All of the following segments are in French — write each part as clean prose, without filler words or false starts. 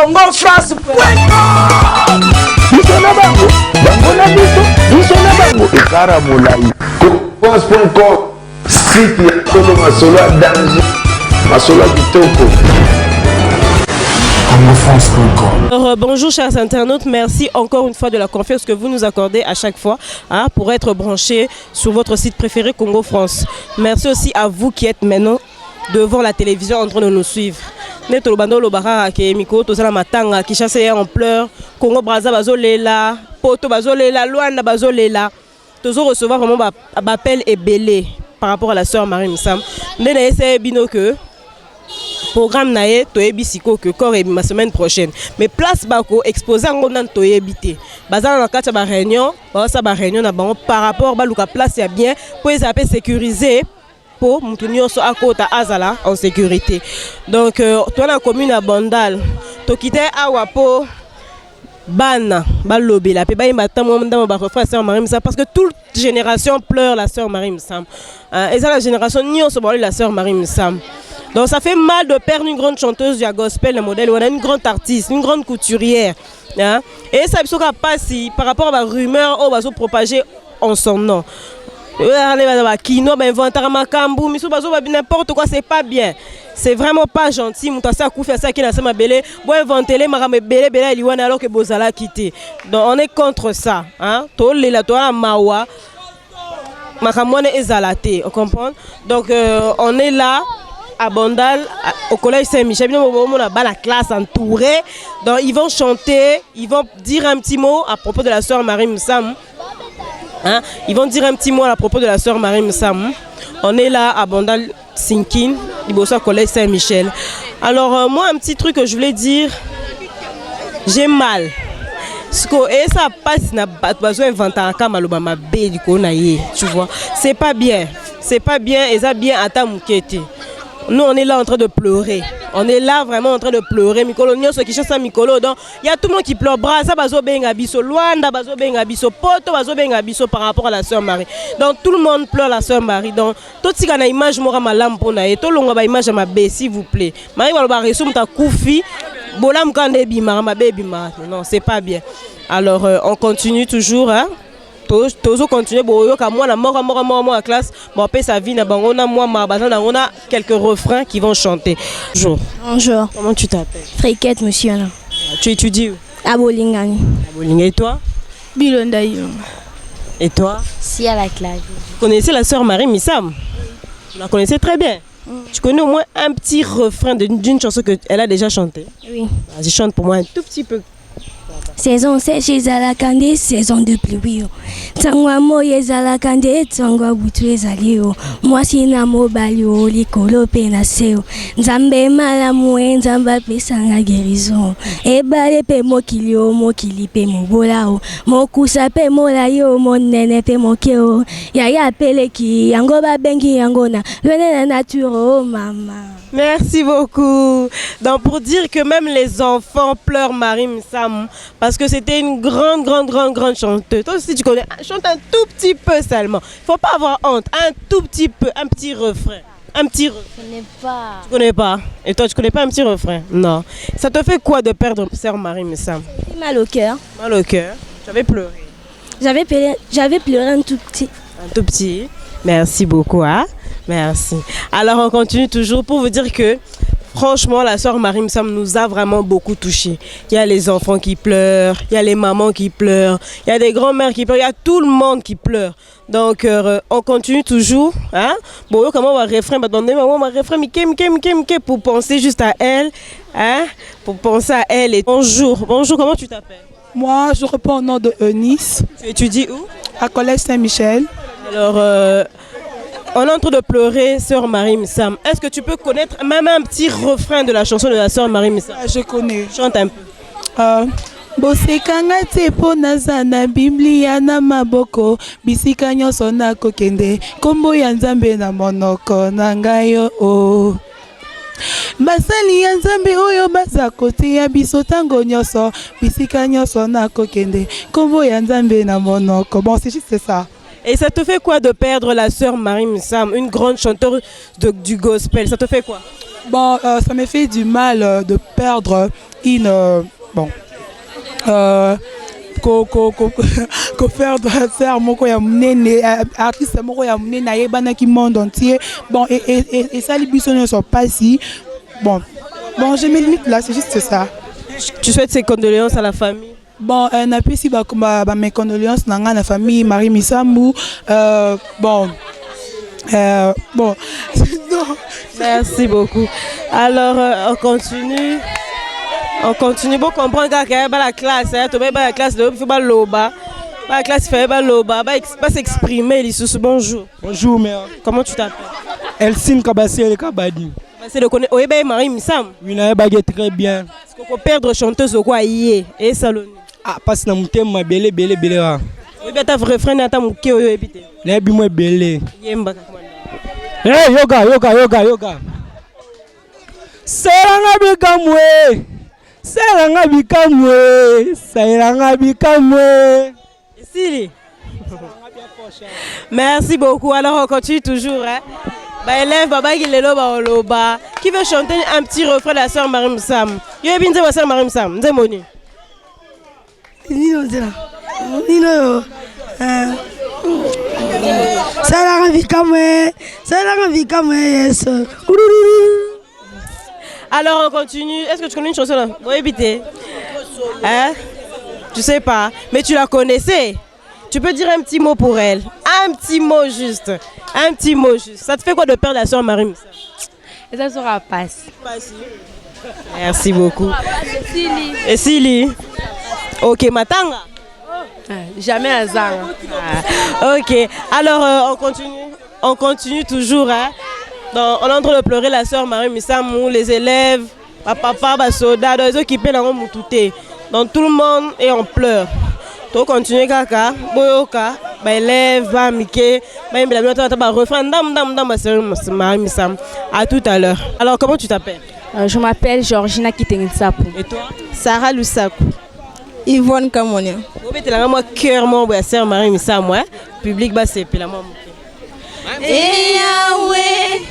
congofrance.com. Bisona bango, bango na biso, bisona bango ekara molai. Congofrance.com, site ya tolo masolo ya danger, masolo ya kitoko. Alors, bonjour chers internautes, merci encore une fois de la confiance que vous nous accordez à chaque fois pour être branchés sur votre site préféré Congo France. Merci aussi à vous qui êtes maintenant devant la télévision en train de nous suivre. Neto lobando lobara ke miko to sala matanga ki chasse en pleurs Congo Brazza bazolela poto bazolela Luanda bazolela tozo recevoir vraiment appel et belé par rapport à la sœur Marie Msam. Ndena essaye bino que programme nae toyebi siko que corps et ma semaine prochaine mais place bako exposé en nan toyebité bazana na kati ba réunion ça ba réunion na bango par rapport ba luka place ya bien pour les appeler sécuriser pour mutunio so akota azala en sécurité. Donc toi la commune à Bandal to kité awa po bana balobi la pe ba imata mo ndama ba refrain sœur Marie Msam parce que toute génération pleure la sœur Marie Msam et ça la génération nio so la sœur Marie Msam. Donc ça fait mal de perdre une grande chanteuse du gospel, le modèle, on a une grande artiste, une grande couturière. Hein? Et ça ne pas si par rapport à la rumeur, on va se propager en son nom. N'importe quoi, c'est pas bien. C'est vraiment pas gentil. Alors que Bozala quitté. Donc on est contre ça. Hein? On comprend? Donc on est là à Bandal, au collège Saint-Michel, on a la classe entourée, donc ils vont chanter, ils vont dire un petit mot à propos de la sœur Marie Msam. Hein? Ils vont dire un petit mot à propos de la sœur Marie Msam. On est là à Bandal Sinkin, au collège Saint-Michel. Alors moi un petit truc que je voulais dire, j'ai mal. Et ça passe n'a pas besoin d'inventer un camaloba ma bé du konaïe, tu vois. C'est pas bien et ça bien à ta mouquette. Nous on est là en train de pleurer. On est là vraiment en train de pleurer. Mikolo nyo so qui chante Mikolo donc il y a tout le monde qui pleure bras ça bazo benga biso Luanda bazo benga biso poto bazo benga biso par rapport à la sœur Marie. Donc tout le monde pleure la sœur Marie. Donc tout si kana image mora malam pona et to longa ba image ma bé s'il vous plaît. Marie va ba reso mta kufi bolam kande bima ma baby ma. Non, c'est pas bien. Alors on continue toujours hein. Toujours continuer boyoka moi la mort à classe bon paix sa vie na bangona moi ma bazana on a quelques refrains qui vont chanter. Bonjour. Bonjour. Comment tu t'appelles? Friquette monsieur là. Tu étudies où? À Bolingani. À Bolingani et toi? Bilonda yo. Et toi? Si à la classe. Tu connaissais la sœur Marie Msam? Tu la connaissais très bien. Tu connais au moins un petit refrain d'une chanson que elle a déjà chanté? Oui. Vas-y chante pour moi un tout petit peu. Saison sèche ezalakande saison de pluie tangwa moye ezalakande tangwa butu ezali mwasi na mobali likolo pe na seo nzambe malamu nzambe apesanga guérison ebale pe mokili pe mobola mokusa pe molai monene pe mokeo yaya peleki yango babengi yango na lwene na nature mama. Merci beaucoup. Donc pour dire que même les enfants pleurent Marie Msam parce que c'était une grande chanteuse. Toi aussi tu connais, chante un tout petit peu seulement. Faut pas avoir honte, un tout petit peu, un petit refrain. Un petit refrain. Je connais pas. Tu connais pas? Et toi tu connais pas un petit refrain? Non. Ça te fait quoi de perdre sœur Marie Msam? Mal au cœur. Mal au cœur. J'avais pleuré. J'avais pleuré un tout petit. Un tout petit. Merci beaucoup. Hein? Merci. Alors on continue toujours pour vous dire que franchement la sœur Marie Msam nous a vraiment beaucoup touchés. Il y a les enfants qui pleurent, il y a les mamans qui pleurent, il y a des grands-mères qui pleurent, il y a tout le monde qui pleure. Donc on continue toujours. Hein? Bon, comment on va refrain? Pour penser juste à elle. Hein? Pour penser à elle. Et bonjour, comment tu t'appelles? Moi, je réponds au nom de Eunice. Tu étudies où? À Collège Saint-Michel. Alors, on est en train de pleurer sœur Marie Msam. Est-ce que tu peux connaître même un petit refrain de la chanson de la sœur Marie Msam? Je connais. Chante un peu. Bosekanga te po naza na Biblia na maboko bisika nyonso nakokende kombo ya Nzambe na monoko na ngai o basali ya Nzambe oyo baza kotia biso tango nyonso bisika nyonso nakokende kombo ya Nzambe na monoko. Bon, c'est juste ça. Et ça te fait quoi de perdre la sœur Marie Msam, une grande chanteuse du gospel? Ça te fait quoi? Bon, ça me fait du mal de perdre une... faire moko ya munene artiste moko ya munene ayebana ki monde entier. Bon, et ça les biso ne sont pas si... Bon, je me limite là, c'est juste ça. Tu souhaites ses condoléances à la famille? Bon, napesi mes condoléances à la famille Marie Misambu. Bon. Merci beaucoup. Alors, on continue. On continue pour comprendre qu'il y a la classe. Tu as la classe, il faut loba. La classe, il faut loba. Pas s'exprimer. Bonjour. Bonjour, mère. Comment tu t'appelles? Elsim Kabassi El Kabadi. C'est le connaître. Oui, Marie Missam. Oui, na bagé très bien. Est-ce qu'on peut perdre chanteuse au quoi hier et salon? Ah, parce que na mutem ma belé. Oui, bien ta refrain na ta muke oyo ebité. Na bi mo belé. Yemba. Hey, yoga. Seranga bikamwe. Ici. Merci beaucoup. Alors on continue toujours. Élève Baba Loba. Qui veut chanter un petit refrain de la sœur Marie Missam? Yo ebinze wa sœur Marie Missam. Nzemoni. Nino. Seranga bikamwe yes. Alors on continue. Est-ce que tu connais une chanson là? Oui, éviter. Hein? Tu sais pas. Mais tu la connaissais. Tu peux dire un petit mot pour elle. Un petit mot juste. Ça te fait quoi de perdre la soeur Marie? Et ça sera passe. Merci beaucoup. Et Sili? Ok, Matanga? Jamais hasard. Ok. Alors on continue toujours. Hein? Donc, on est en train de pleurer la soeur Marie Missam, les élèves, papa, soda, les occupés dans le touté. Donc tout le monde est en pleurs. Tu continues kaka, boyoka, élève, va miké, refrain Marie Missam. À tout à l'heure. Alors comment tu t'appelles? Je m'appelle Georgina Kitengisapu. Et toi? Sarah Lusaku. Yvonne Kamonia. Vous mettez la main cœur mon la soeur Marie Missam, ouais. Public bas c'est puis la main. Yahweh,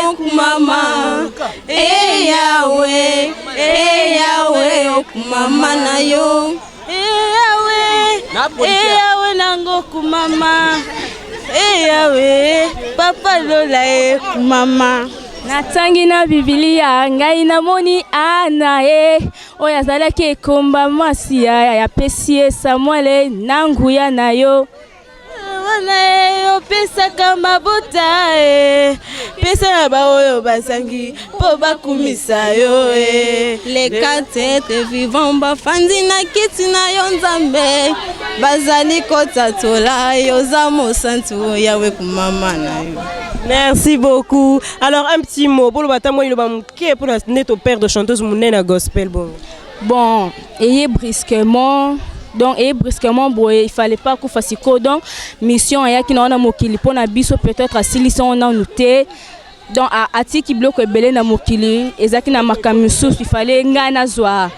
okumama. Yahweh, okumama na yo. Yahweh nango kumama. Yahweh, papa lola kumama. Natangi na Biblia ngai namoni ana oyo azalaki ekomba mwasi ya pesi Samuel nanguya na yo. Opesaka mabota pesa na baoyo basangi po bakumisa yo les quatre êtres vivants bafandi na kiti na yo Nzambe bazali kotatola yo za mosantu yawe kumama na yo. Merci beaucoup. Alors un petit mot pour le batamoy le bamke pour la net au père de chanteuse munena gospel bon ayez brusquement. Donc il fallait pas qu'on fasse quoi donc mission ya qui na mokili pona biso peut-être asili on a noté donc à tiki bloc belé na mokili ezaki na makamisu il fallait ngana zwa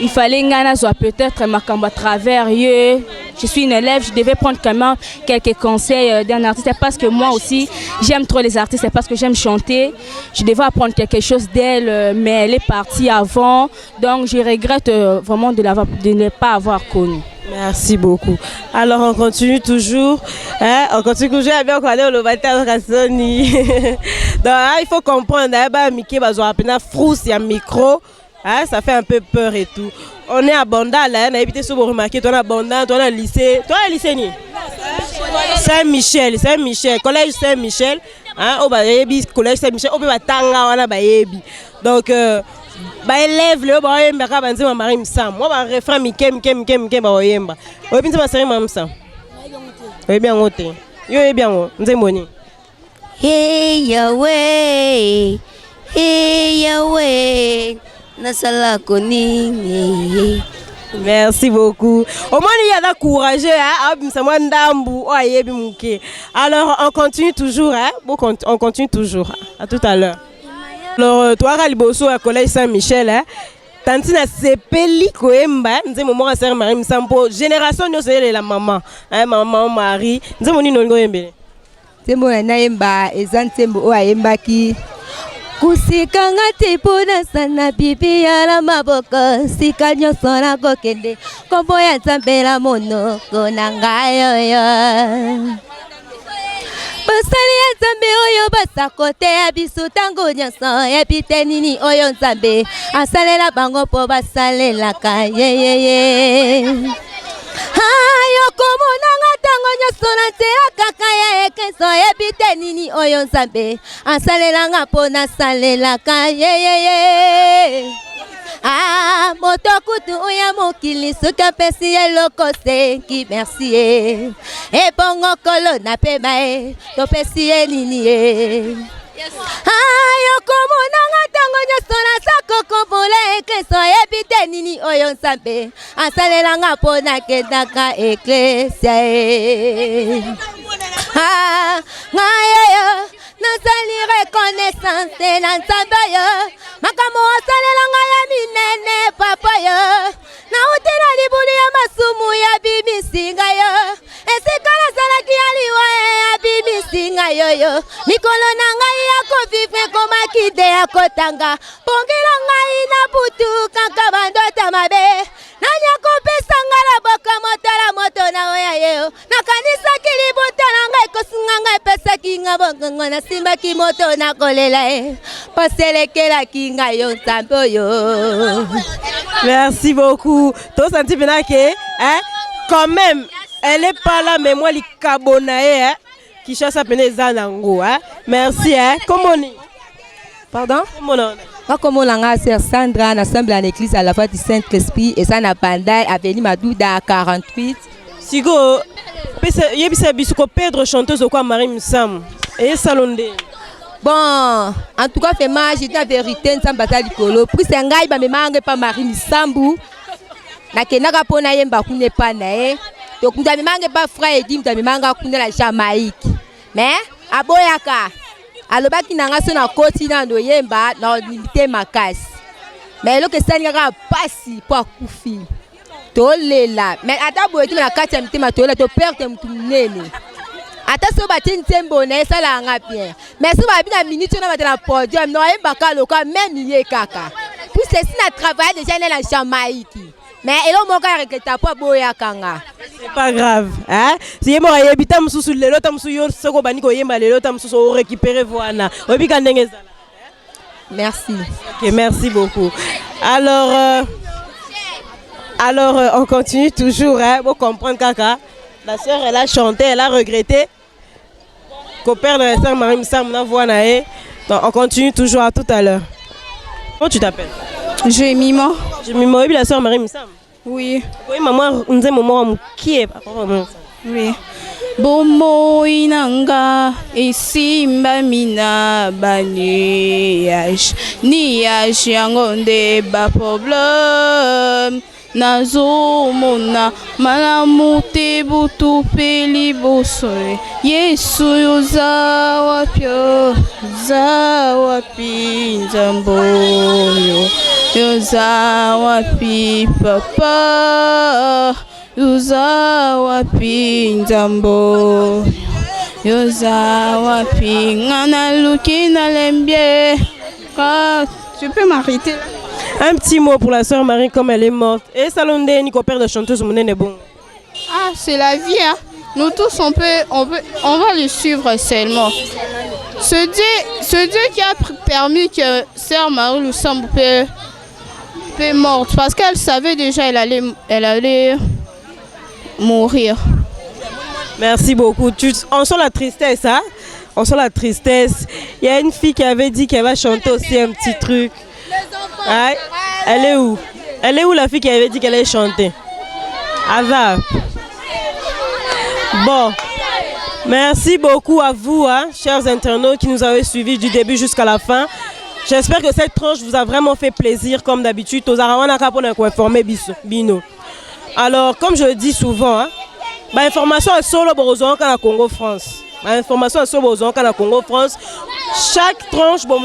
il fallait ngana zwa peut-être makamba à travers eux. Je suis une élève, je devais prendre quand même quelques conseils d'un artiste parce que moi aussi j'aime trop les artistes, c'est parce que j'aime chanter. Je devais apprendre quelque chose d'elle, mais elle est partie avant, donc je regrette vraiment de ne pas avoir connu. Merci beaucoup. Alors on continue toujours, on continue toujours à bien regarder le bâtard Rassoni. Donc il faut comprendre, Mickey va jouer à peine frousse et un micro. Ça fait un peu peur et tout. On est à Bandal, on a évité ce que vous remarquez, on a Bandal, on a lycée. Toi, le lycée ni Saint-Michel, collège Saint-Michel. Au collège Saint-Michel, au Tanga, on a Bayebi. Donc, élève, le Bayemba, Banzima Marie Missam. Moi, je refrain Mikem, Bayemba. Oui, bien, c'est Marie Missam. Oui, bien, on est. Oui, bien, on est. Hey Yahweh, Nasala Koni. Merci beaucoup. Au moins il y a la courage alors on continue toujours on continue toujours. À tout à l'heure. Alors toi Raliboso à collège Saint-Michel Tantina sepeli koemba nze momo sœur Marie Missam génération no c'est la maman maman Marie nze moni no ngoyembele ntembo na nayemba eza ntembo oyo ayembaki kusikanga tipuna sana bibi ya la maboko sika nyonso nakokende kombo ya nzambe la monoko na ngai oyo basali ya nzambe oyo basakote ya biso ntango nyonso yebi te nini oyo nzambe asalela bango mpo basalelaka yeyeye yokomonanga ntango nyonso na nzela kaka ya ekristo yebi te nini oyo nzambe asalelanga mpo nasalelaka yeyeye moto kutu oya mokili soki apesi eloko sengi merci ye ebongo kolo na pema ye topesi ye nini ye yokomonanga ntango nyonso nasakokombola eklesia yebi te nini oyo nzambe asalelanga mpo nakendaka eklesia ye ngai oyo nazali reconnaissance na nzambe oyo makambo asalelanga ya minene papa yo nauti na libulu ya masumu ya bimisinga yo esika nazalaki ya liwa ya bimisinga yoyo mikolo na ngai ya kovivre komaki nde ya kotanga pongela ngai na butu kaka bandota mabe nanya kopesa nga la boka motala moto na oya yeo nakanisaki libuta na ngai kosunga ngai pesaki nga bongongo nasimbaki moto na kolela paselekelaki ngai yo nzambe oyo. Merci beaucoup. Toi, senti bien que, hein, quand même, elle est pas là, mais moi, les cabonae, hein, qui chasse à peine zanango, hein. Merci, hein. Comment on est? Pardon? Comment on est? Comme on a sœur Sandra, on assemble en église à la fois du Saint-Esprit et ça n'a pas d'ail, avenue Madouda 48. Sigo, il y a bisouko Pedro chanteuse au quoi Marie Moussam et Salondé. Bon, en tout cas, fait mal, j'ai dit la vérité, nous sommes bataille du colo. Puis c'est un gars, il me manque pas Marie Missambu. Na kenaka pona yemba kune pa na donc nous avons manqué pas frère et dit nous avons manqué kune la Jamaïque. Mais aboyaka. Alobaki nanga so na koti na ndo yemba na limité makasi. Mais lo que ça ngaka pasi pour kufi. Tolela. Mais ata boyetu na kati ya mitema tolela to perte mutu nene. Ata so batini tembo na esala nga bien. Mais so ba bina minute na batela podium no yemba ka loka même yé kaka. Puis c'est si na travail déjà na la Jamaïque. Mais il a mon gars qui t'a pas boya kanga. C'est pas grave, hein? Si yemo ayebita mususu lelo ta musu yo soko baniko yemba lelo ta mususu o récupérer voana. Obi kandenge zala. Merci. OK, merci beaucoup. Alors on continue toujours, hein, pour comprendre kaka. La sœur elle a chanté, elle a regretté. Copère la sœur Marie Moussam na voana e. Donc on continue toujours à tout à l'heure. Comment tu t'appelles? Jemima. Jemima, et la sœur Marie Moussam. Oui. Oui, maman, on dit maman qui est. Oui. Bomo inanga esimba mina baniage niage yangonde ba problème nazomona malamu te butu peli bosoe Yesu yozawapyo zawapi nzamboyo yozawapi papa yozawapi nzambo yozawapi ngana luki na lembie. Tu peux m'arrêter? Un petit mot pour la sœur Marie comme elle est morte. Et Salondé, Nico père de chanteuse, mon est bon. Ah, c'est la vie, hein. Nous tous, on va le suivre seulement. Ce Dieu qui a permis que sœur Marie Moussam peut morte, parce qu'elle savait déjà elle allait mourir. Merci beaucoup. On sent la tristesse, hein? On sent la tristesse. Il y a une fille qui avait dit qu'elle va chanter aussi un petit truc. Ouais. Elle est où? Elle est où la fille qui avait dit qu'elle allait chanter? Ava. Bon. Merci beaucoup à vous, hein, chers internautes qui nous avez suivis du début jusqu'à la fin. J'espère que cette tranche vous a vraiment fait plaisir comme d'habitude. Alors, comme je le dis souvent, hein, information est solo besoin qu'à la Congo France. Information est solo besoin qu'à la Congo France. Chaque tranche bon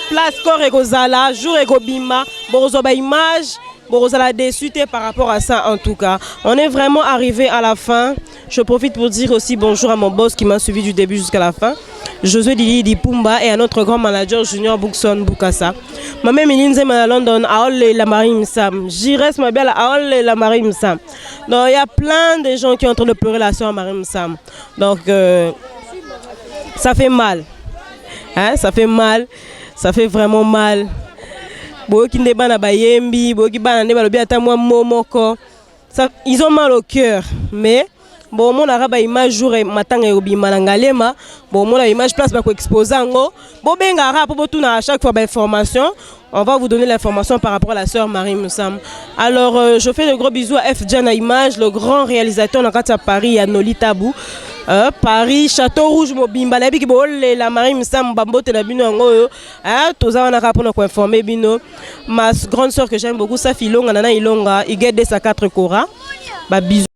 place corps et gozala, jour et gobima, borozoba image, borozala déçu par rapport à ça en tout cas. On est vraiment arrivé à la fin. Je profite pour dire aussi bonjour à mon boss qui m'a suivi du début jusqu'à la fin. Josué Dili Dipumba et à notre grand manager Junior Bookson Bukasa. Ma mère Milinze à London, à Ole la Marine Sam. J'irai ma belle à Ole la Marine Sam. Donc il y a plein de gens qui sont en train de pleurer la soeur Marine Sam. Donc ça fait mal. Hein? Ça fait mal. Ça fait vraiment mal. Ils ont mal au cœur. Mais bon, mon arabe image jour et matin et obi malangalema. Bon, mon image place pour exposer ngo. Bon, ben arabe pour tout à chaque fois d'information. On va vous donner l'information par rapport à la sœur Marie Moussam. Alors, je fais de gros bisous à F. Djana Image, le grand réalisateur à Paris, à Noli Tabou. Paris, Château Rouge, Mobimba, la Marie Moussam, Bambote, la Bino, tout ça, on a rapport pour informer Bino. Ma grande sœur que j'aime beaucoup, Safi Longa, Nana Ilonga, Igede sa 4 Kora. Bisous.